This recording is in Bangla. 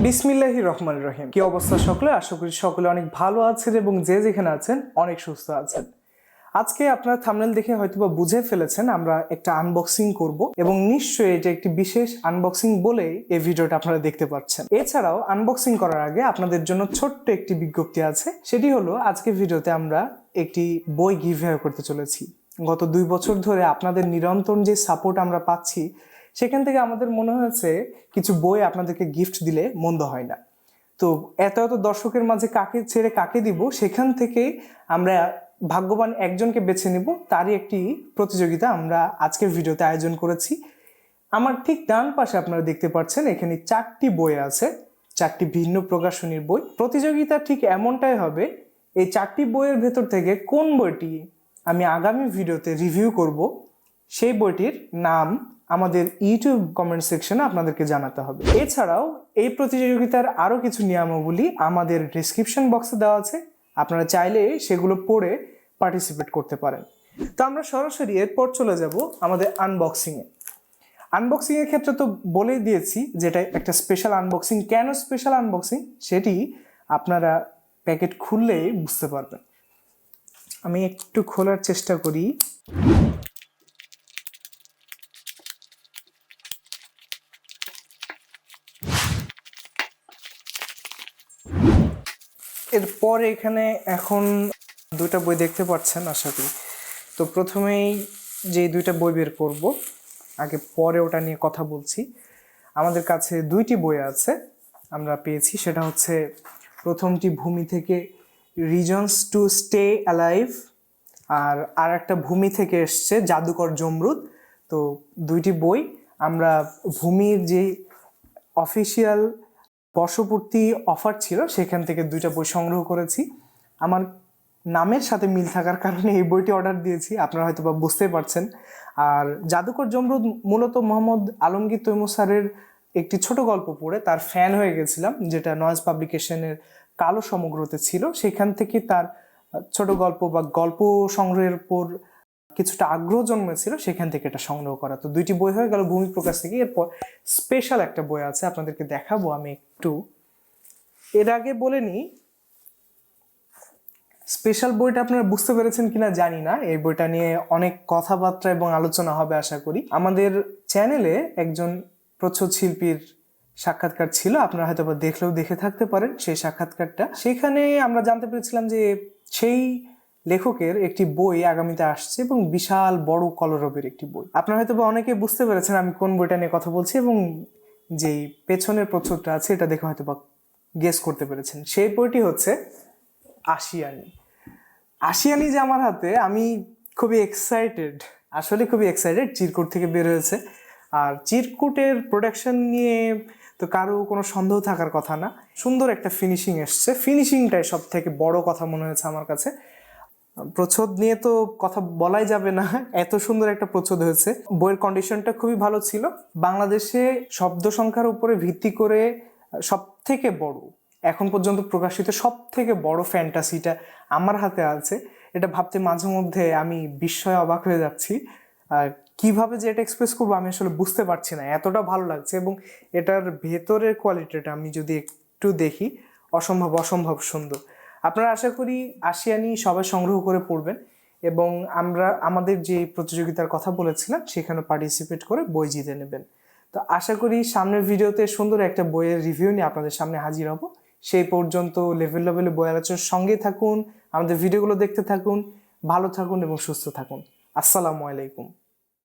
বিসমিল্লাহির রহমানির রহিম। কি অবস্থা সকলে? আশা করি সকলে অনেক ভালো আছেন এবং যে যেখানে আছেন অনেক সুস্থ আছেন। আজকে আপনারা থাম্বনেল দেখে হয়তোবা বুঝে ফেলেছেন আমরা একটা আনবক্সিং করব এবং নিশ্চয়ই এটা একটি বিশেষ আনবক্সিং বলেই এই ভিডিওটা আপনারা দেখতে পাচ্ছেন। এছাড়াও আনবক্সিং করার আগে আপনাদের জন্য ছোট্ট একটি বিজ্ঞপ্তি আছে, সেটি হলো আজকে ভিডিওতে আমরা একটি বই গিভঅ্যাওয়ে করতে চলেছি। গত 2 বছর ধরে আপনাদের নিরন্তর যে সাপোর্ট আমরা পাচ্ছি সেখান থেকে আমাদের মনে হয়েছে কিছু বই আপনাদেরকে গিফট দিলে মন্দ হয় না। তো এত দর্শকের মাঝে কাকে ছেড়ে কাকে দিব, সেখান থেকে আমরা ভাগ্যবান একজনকে বেছে নেব, তারই একটি প্রতিযোগিতা আমরা আজকের ভিডিওতে আয়োজন করেছি। আমার ঠিক ডান পাশে আপনারা দেখতে পাচ্ছেন এখানে 4টি বই আছে, 4টি ভিন্ন প্রকাশনীর বই। প্রতিযোগিতা ঠিক এমনটাই হবে, এই 4টি বইয়ের ভেতর থেকে কোন বইটি আমি আগামী ভিডিওতে রিভিউ করব সেই বইটির নাম আমাদের ইউটিউব কমেন্ট সেকশনে আপনাদেরকে জানাতে হবে। এছাড়াও এই প্রতিযোগিতার আরও কিছু নিয়মাবলী আমাদের ডেসক্রিপশন বক্সে দেওয়া আছে, আপনারা চাইলে সেগুলো পড়ে পার্টিসিপেট করতে পারেন। তো আমরা সরাসরি এরপর চলে যাব আমাদের আনবক্সিংয়ে। আনবক্সিংয়ের ক্ষেত্রে তো বলেই দিয়েছি যেটা একটা স্পেশাল আনবক্সিং। কেন স্পেশাল আনবক্সিং সেটি আপনারা প্যাকেট খুললেই বুঝতে পারবেন। আমি একটু খোলার চেষ্টা করি। এরপর এখানে এখন 2টা বই দেখতে পাচ্ছেন আশা করি। তো প্রথমেই যে 2টা বই বের করব, আগে পরে ওটা নিয়ে কথা বলছি। আমাদের কাছে 2টি বই আছে আমরা পেয়েছি, সেটা হচ্ছে প্রথমটি ভূমি থেকে রিজনস টু স্টে অ্যালাইভ, আর একটা ভূমি থেকে এসছে জাদুকর জমরুদ। তো 2টি বই আমরা ভূমির যে অফিসিয়াল বর্ষপূর্তি অফার ছিল সেখান থেকে 2টা বই সংগ্রহ করেছি। আমার নামের সাথে মিল থাকার কারণে এই বইটি অর্ডার দিয়েছি, আপনারা হয়তো বা বুঝতে পারছেন। আর জাদুকর জমরুদ মূলত মোহাম্মদ আলমগীর তৈমুর স্যারের একটি ছোট গল্প পড়ে তার ফ্যান হয়ে গেছিলাম, যেটা নয়েজ পাবলিকেশনের কালো সমগ্রতে ছিল। সেখান থেকে তার ছোট গল্প বা গল্প সংগ্রহের উপর কিছুটা আগ্রহ জন্মেছিল, সেখান থেকে এটা সংগ্রহ করা। তো 2টি বই হয়ে গেল ভূমি প্রকাশ থেকে। এরপর স্পেশাল একটা বই আছে, আপনাদেরকে দেখাবো আমি একটু। এর আগে বলে নিই, স্পেশাল বইটা আপনারা বুঝতে পেরেছেন কিনা জানি না। এই বইটা নিয়ে অনেক কথাবার্তা এবং আলোচনা হবে আশা করি। আমাদের চ্যানেলে একজন প্রচ্ছদ শিল্পীর সাক্ষাৎকার ছিল, আপনারা হয়তো বা দেখে থাকতে পারেন সেই সাক্ষাৎকারটা। সেখানে আমরা জানতে পেরেছিলাম যে সেই লেখকের একটি বই আগামীতে আসছে এবং বিশাল বড় কলরবের একটি বই। আপনারা হয়তো বা অনেকে বুঝতে পেরেছেন আমি কোন বইটা নিয়ে কথা বলছি, এবং যেই পেছনের প্রচ্ছদটা আছে এটা দেখে হয়তো বা গেস করতে পেরেছেন। সেই বইটি হচ্ছে আশিয়ানি যে আমার হাতে, আমি খুবই এক্সাইটেড, আসলে খুবই এক্সাইটেড। চিরকুট থেকে বের হয়েছে, আর চিরকুটের প্রোডাকশন নিয়ে তো কারো কোনো সন্দেহ থাকার কথা না। সুন্দর একটা ফিনিশিং এসছে, ফিনিশিংটাই সব থেকে বড় কথা মনে হয়েছে আমার কাছে। প্রচ্ছদ নিয়ে তো কথা বলাই যাবে না, এত সুন্দর একটা প্রচ্ছদ হয়েছে। বইয়ের কন্ডিশনটা খুবই ভালো ছিল। বাংলাদেশে শব্দ সংখ্যার উপরে ভিত্তি করে সব থেকে বড়, এখন পর্যন্ত প্রকাশিত সব থেকে বড় ফ্যান্টাসিটা আমার হাতে আছে। এটা ভাবতে মাঝে মধ্যে আমি বিস্ময়ে অবাক হয়ে যাচ্ছি। কিভাবে যে এটা এক্সপ্রেস করবো আমি আসলে বুঝতে পারছি না, এতটা ভালো লাগছে। এবং এটার ভেতরের কোয়ালিটিটা আমি যদি একটু দেখি, অসম্ভব সুন্দর। আপনারা আশা করি আশিয়ানি সবাই সংগ্রহ করে পড়বেন, এবং আমরা আমাদের যে প্রতিযোগিতার কথা বলেছিলাম সেখানে পার্টিসিপেট করে বই জিতে নেবেন। তো আশা করি সামনের ভিডিওতে সুন্দর একটা বইয়ের রিভিউ নিয়ে আপনাদের সামনে হাজির হব। সেই পর্যন্ত লেভেলে বই আলোচনার সঙ্গে থাকুন, আমাদের ভিডিওগুলো দেখতে থাকুন, ভালো থাকুন এবং সুস্থ থাকুন। আসসালামু আলাইকুম।